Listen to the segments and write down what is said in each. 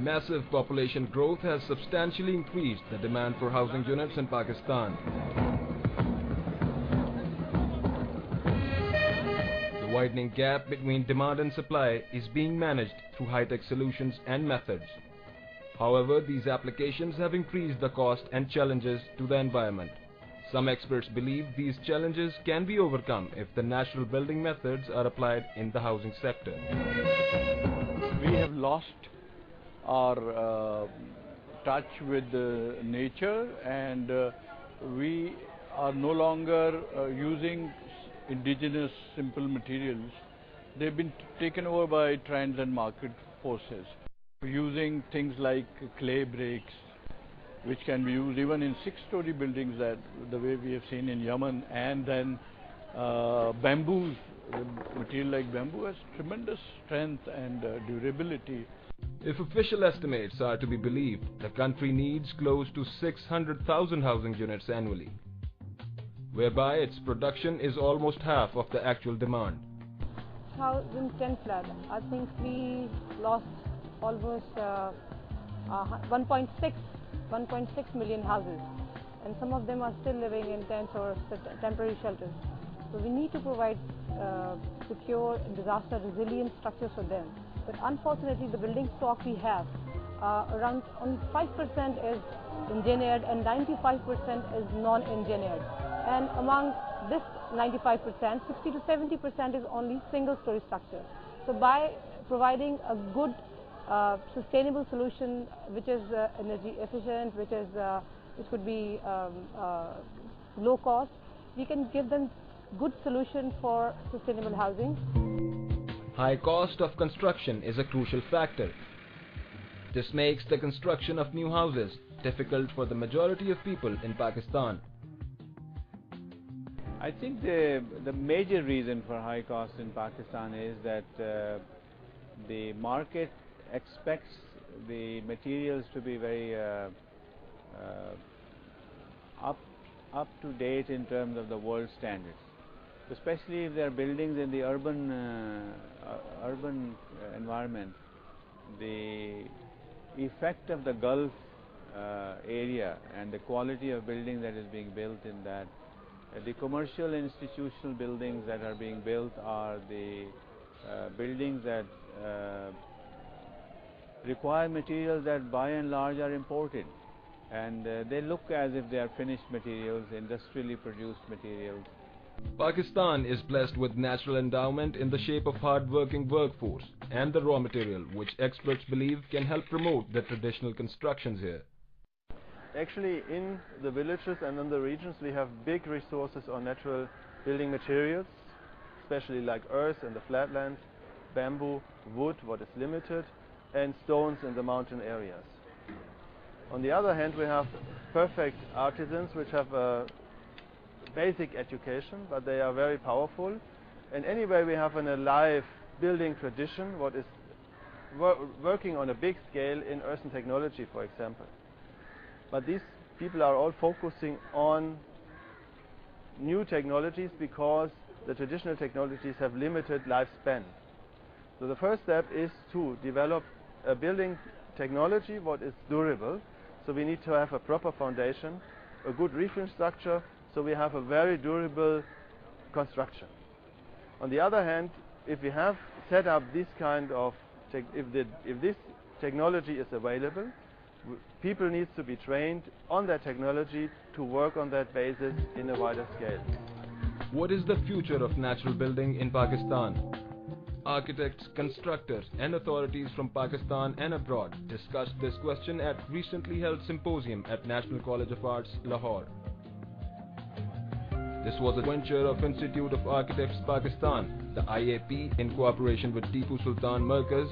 Massive population growth has substantially increased the demand for housing units in Pakistan. The widening gap between demand and supply is being managed through high-tech solutions and methods. However, these applications have increased the cost and challenges to the environment. Some experts believe these challenges can be overcome if the natural building methods are applied in the housing sector. We have lost our touch with nature, and we are no longer using indigenous simple materials. They've been taken over by trends and market forces. Using things like clay bricks, which can be used even in 6-story buildings, that the way we have seen in Yemen, and then bamboos. Material like bamboo has tremendous strength and durability. If official estimates are to be believed, the country needs close to 600,000 housing units annually, whereby its production is almost half of the actual demand. 2010 flood, I think we lost almost 1.6 million houses, and some of them are still living in tents or temporary shelters. So we need to provide secure, disaster resilient structures for them. But unfortunately, the building stock we have, around only 5% is engineered and 95% is non-engineered. And among this 95%, 60 to 70% is only single-story structure. So by providing a good sustainable solution, which is energy efficient, which could be low cost, we can give them good solution for sustainable housing. High cost of construction is a crucial factor. This makes the construction of new houses difficult for the majority of people in Pakistan. I think the major reason for high cost in Pakistan is that the market expects the materials to be very up to date in terms of the world standards, especially if there are buildings in the urban environment. The effect of the Gulf area and the quality of building that is being built in that, the commercial institutional buildings that are being built are the buildings that require materials that by and large are imported, and they look as if they are finished materials, industrially produced materials. Pakistan is blessed with natural endowment in the shape of hard-working workforce and the raw material, which experts believe can help promote the traditional constructions here. Actually, in the villages and in the regions, we have big resources on natural building materials, especially like earth in the flatlands, bamboo, wood, what is limited, and stones in the mountain areas. On the other hand, we have perfect artisans which have a basic education, but they are very powerful. And anyway, we have an alive building tradition, what is working on a big scale in earthen technology, for example. But these people are all focusing on new technologies because the traditional technologies have limited lifespan. So the first step is to develop a building technology what is durable. So we need to have a proper foundation, a good roofing structure, so we have a very durable construction. On the other hand, if we have set up this kind of, if this technology is available, people need to be trained on that technology to work on that basis in a wider scale. What is the future of natural building in Pakistan? Architects, constructors and authorities from Pakistan and abroad discussed this question at recently held symposium at National College of Arts, Lahore. This was a venture of Institute of Architects Pakistan, the IAP, in cooperation with Tipu Sultan Markaz.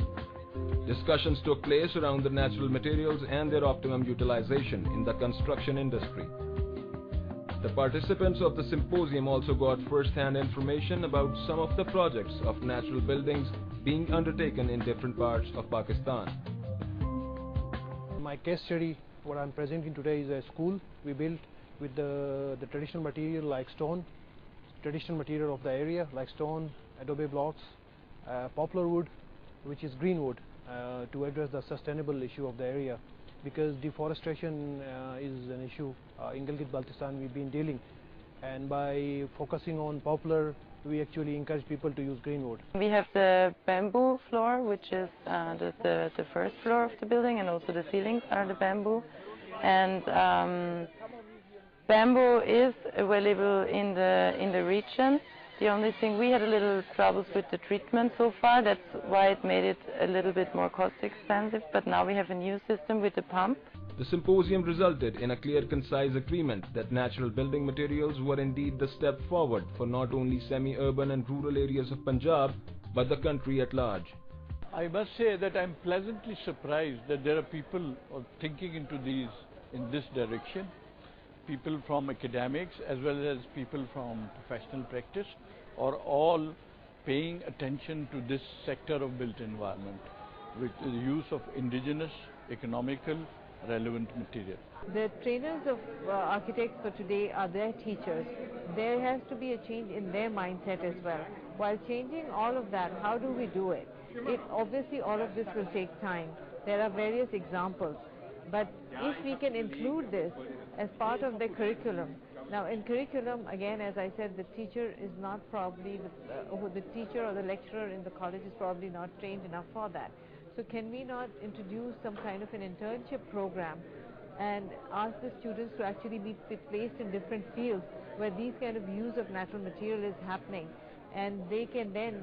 Discussions took place around the natural materials and their optimum utilization in the construction industry. The participants of the symposium also got first-hand information about some of the projects of natural buildings being undertaken in different parts of Pakistan. My case study, what I'm presenting today, is a school we built with the traditional material like stone, traditional material of the area like stone, adobe blocks, poplar wood, which is green wood, to address the sustainable issue of the area, because deforestation is an issue in Gilgit-Baltistan we've been dealing, and by focusing on poplar we actually encourage people to use green wood. We have the bamboo floor, which is the first floor of the building, and also the ceilings are the bamboo. And bamboo is available in the region. The only thing, we had a little troubles with the treatment so far. That's why it made it a little bit more cost expensive. But now we have a new system with the pump. The symposium resulted in a clear, concise agreement that natural building materials were indeed the step forward for not only semi-urban and rural areas of Punjab, but the country at large. I must say that I'm pleasantly surprised that there are people thinking in this direction. People from academics as well as people from professional practice are all paying attention to this sector of built environment with the use of indigenous, economical, relevant material. The trainers of architects for today are their teachers. There has to be a change in their mindset as well. While changing all of that, how do we do it? Obviously all of this will take time. There are various examples. But if we can include this as part of the curriculum, now in curriculum, again, as I said, the teacher is not probably, the teacher or the lecturer in the college is probably not trained enough for that. So can we not introduce some kind of an internship program and ask the students to actually be placed in different fields where these kind of use of natural material is happening, and they can then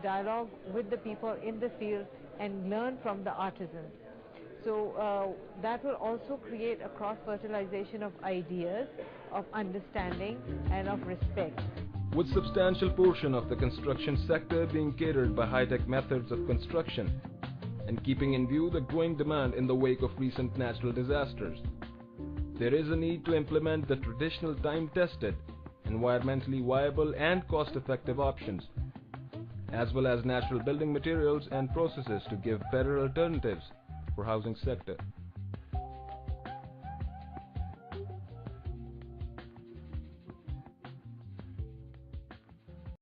dialogue with the people in the field and learn from the artisans. So that will also create a cross-fertilization of ideas, of understanding and of respect. With substantial portion of the construction sector being catered by high-tech methods of construction and keeping in view the growing demand in the wake of recent natural disasters, there is a need to implement the traditional time-tested, environmentally viable and cost-effective options, as well as natural building materials and processes to give better alternatives for housing sector.